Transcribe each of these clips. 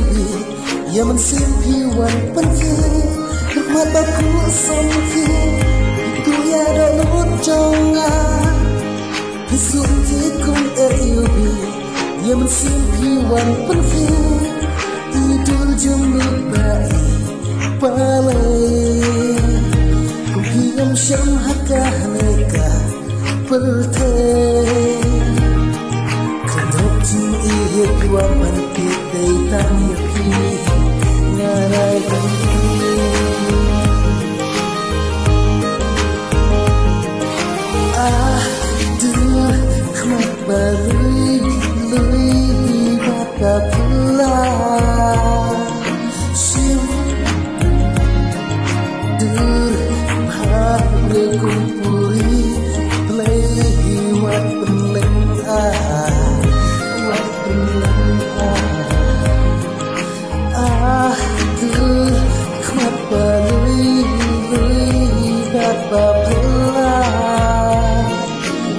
iubi ia mensimpi wan penki hikmat baku somki itu ya dalut jonga bisunti kum iubi ia mensimpi wan penki idul jumlah bayi palai kuhiam syam hakah neka pertei Kuat mentit daytan yaki ngarai penting duh kuat balui bata pula sim dur bahre kumpuli lewat penleng kuat balui bata pula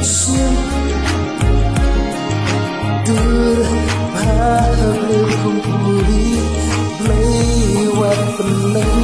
sim dur bahre kumpuli lewat penleng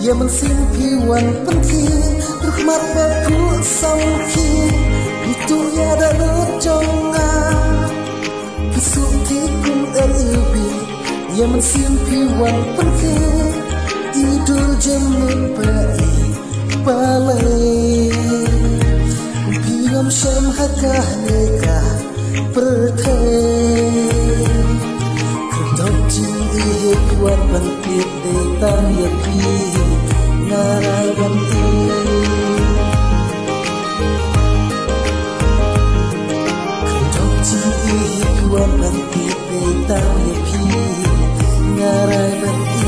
ia mensimpi wan penki rahmat baku samki itu ya dalut jonga bisuki kum iubi ia mensimpi wan penki idul jemut bai palai kumpiam syam hakah neka pertei kedok jindi kuat pentit daytan yaki ngarai penting kedok jindi kuat pentit daytan yaki ngarai penting